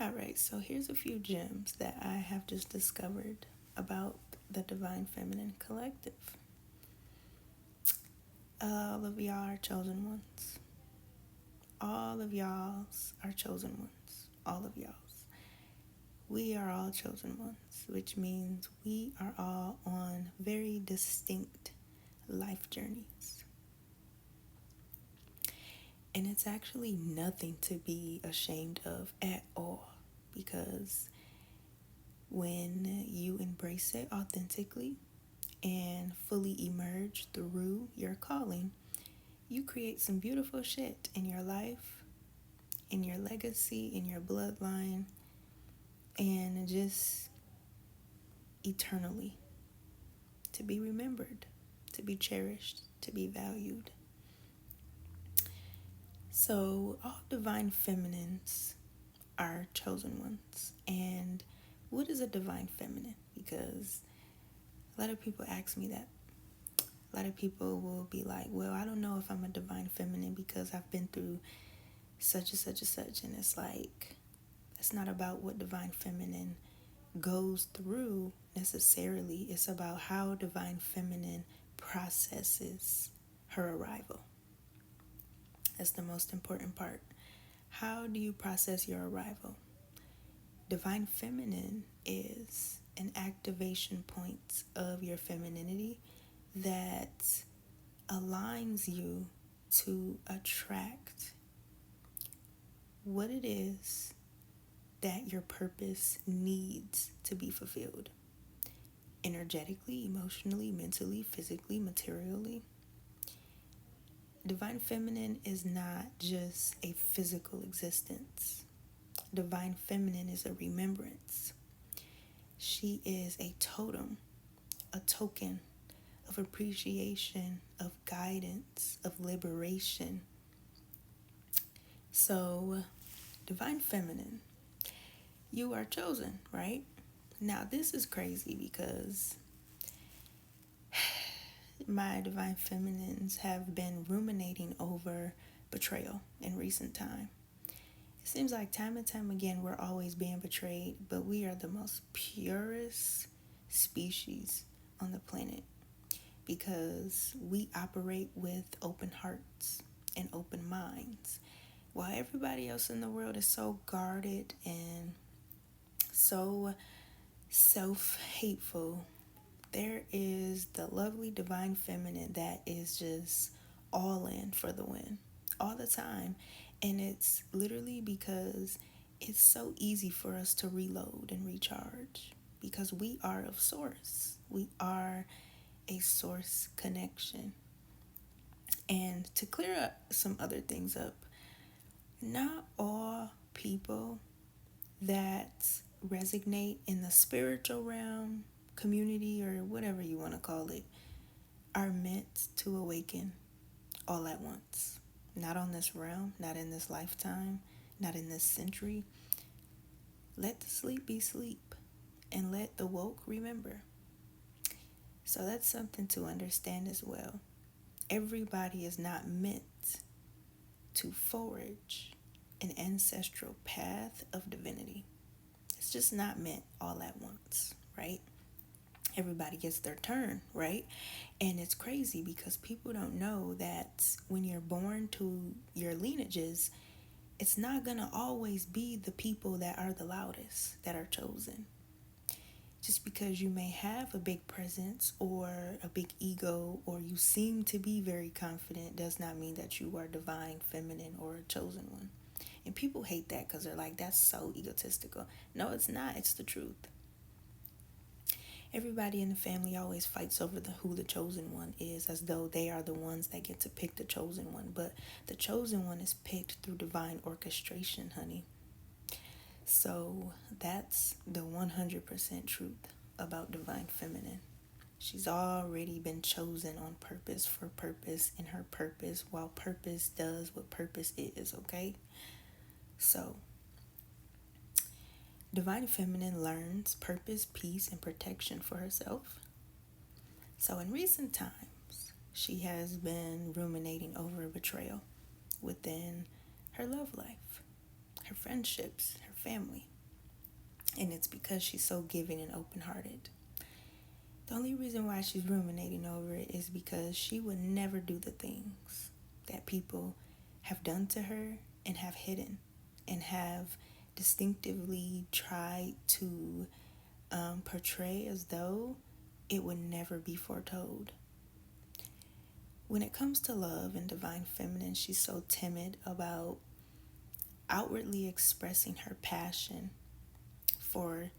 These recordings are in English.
Alright, so here's a few gems that I have just discovered about the Divine Feminine Collective. All of y'all are chosen ones. All of y'all's are chosen ones. All of y'all's. We are all chosen ones, which means we are all on very distinct life journeys. And it's actually nothing to be ashamed of at all, because when you embrace it authentically and fully emerge through your calling, you create some beautiful shit in your life, in your legacy, in your bloodline, and just eternally to be remembered, to be cherished, to be valued. So all divine feminines are chosen ones. And what is a divine feminine? Because a lot of people ask me that. A lot of people will be like, well, I don't know if I'm a divine feminine because I've been through such and such and such. And it's like, it's not about what divine feminine goes through necessarily. It's about how divine feminine processes her arrival. That's the most important part. How do you process your arrival? Divine feminine is an activation point of your femininity that aligns you to attract what it is that your purpose needs to be fulfilled. Energetically, emotionally, mentally, physically, materially. Divine feminine is not just a physical existence. Divine feminine is a remembrance. She is a totem, a token of appreciation, of guidance, of liberation. So, divine feminine, you are chosen, right? Now, this is crazy because my divine feminines have been ruminating over betrayal in recent time. It seems like time and time again we're always being betrayed, but we are the most purest species on the planet because we operate with open hearts and open minds. While everybody else in the world is so guarded and so self-hateful, there is the lovely divine feminine that is just all in for the win all the time. And it's literally because it's so easy for us to reload and recharge because we are of source. We are a source connection. And to clear up some other things up, not all people that resonate in the spiritual realm, community, or whatever you want to call it, are meant to awaken all at once. Not on this realm, not in this lifetime, not in this century. Let the sleep be sleep, and let the woke remember. So that's something to understand as well. Everybody is not meant to forage an ancestral path of divinity. It's just not meant all at once, right? Everybody gets their turn, right? And it's crazy because people don't know that when you're born to your lineages, it's not going to always be the people that are the loudest that are chosen. Just because you may have a big presence or a big ego or you seem to be very confident does not mean that you are divine, feminine, or a chosen one. And people hate that because they're like, that's so egotistical. No, it's not. It's the truth. Everybody in the family always fights over who the chosen one is, as though they are the ones that get to pick the chosen one. But the chosen one is picked through divine orchestration, honey. So that's the 100% truth about divine feminine. She's already been chosen on purpose for purpose in her purpose, while purpose does what purpose is, okay? So, divine feminine learns purpose, peace, and protection for herself. So in recent times, she has been ruminating over betrayal within her love life, her friendships, her family. And it's because she's so giving and open-hearted. The only reason why she's ruminating over it is because she would never do the things that people have done to her and have hidden and have distinctively tried to portray as though it would never be foretold. When it comes to love and divine feminine, she's so timid about outwardly expressing her passion for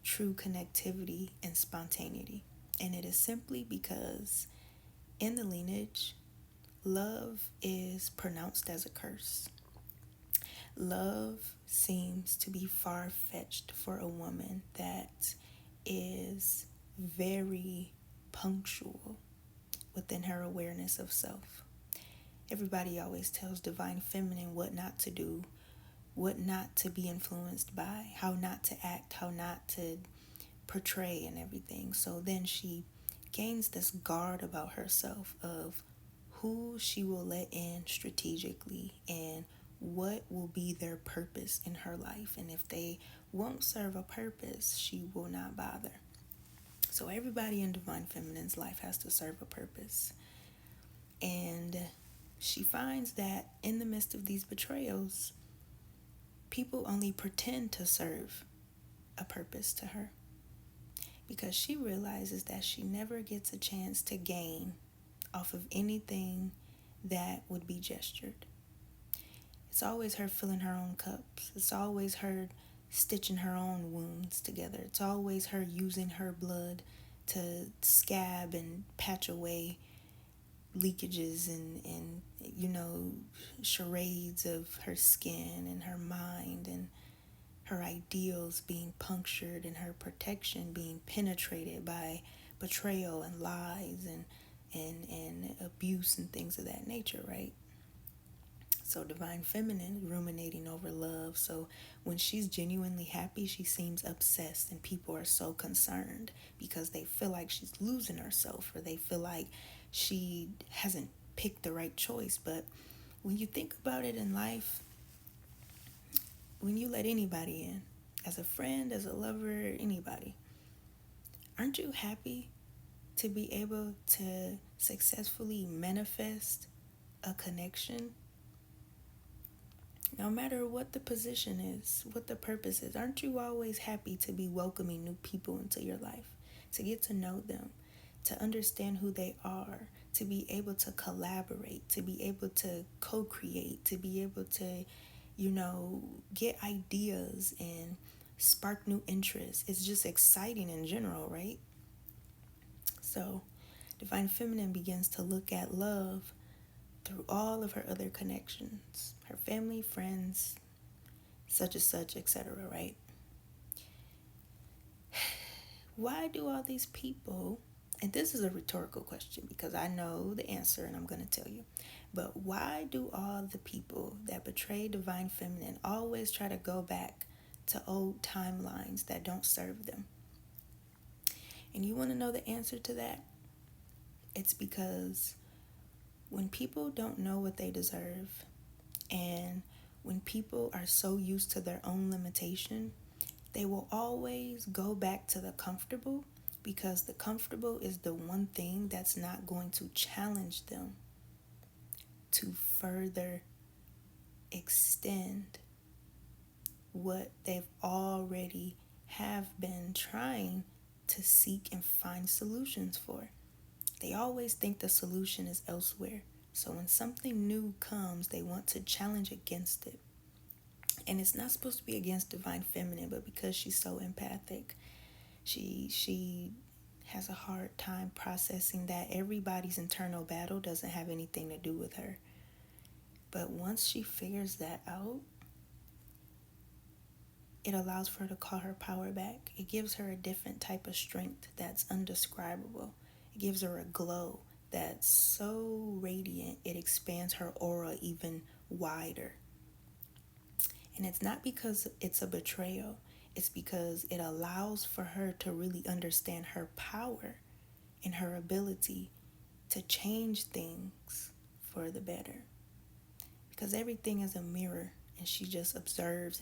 true connectivity and spontaneity. And it is simply because in the lineage, love is pronounced as a curse. Love seems to be far-fetched for a woman that is very punctual within her awareness of self. Everybody always tells divine feminine what not to do, what not to be influenced by, how not to act, how not to portray and everything. So then she gains this guard about herself of who she will let in strategically and what will be their purpose in her life. And if they won't serve a purpose, she will not bother. So everybody in divine feminine's life has to serve a purpose. And she finds that in the midst of these betrayals, people only pretend to serve a purpose to her, because she realizes that she never gets a chance to gain off of anything that would be gestured. It's always her filling her own cups. It's always her stitching her own wounds together. It's always her using her blood to scab and patch away leakages and charades of her skin and her mind, and her ideals being punctured and her protection being penetrated by betrayal and lies and abuse and things of that nature, right? So divine feminine ruminating over love. So when she's genuinely happy, she seems obsessed, and people are so concerned because they feel like she's losing herself, or they feel like she hasn't picked the right choice. But when you think about it in life, when you let anybody in, as a friend, as a lover, anybody, aren't you happy to be able to successfully manifest a connection? No matter what the position is, what the purpose is, aren't you always happy to be welcoming new people into your life, to get to know them, to understand who they are, to be able to collaborate, to be able to co-create, to be able to, get ideas and spark new interests? It's just exciting in general, right? So, divine feminine begins to look at love through all of her other connections, her family, friends, such and such, etc., right? Why do all these people, and this is a rhetorical question because I know the answer and I'm going to tell you, but why do all the people that betray divine feminine always try to go back to old timelines that don't serve them? And you want to know the answer to that? It's because when people don't know what they deserve, and when people are so used to their own limitation, they will always go back to the comfortable, because the comfortable is the one thing that's not going to challenge them to further extend what they've already have been trying to seek and find solutions for. They always think the solution is elsewhere. So when something new comes, they want to challenge against it. And it's not supposed to be against divine feminine, but because she's so empathic, she has a hard time processing that everybody's internal battle doesn't have anything to do with her. But once she figures that out, it allows for her to call her power back. It gives her a different type of strength that's undescribable. It gives her a glow that's so radiant, it expands her aura even wider. And it's not because it's a betrayal. It's because it allows for her to really understand her power and her ability to change things for the better. Because everything is a mirror, and she just observes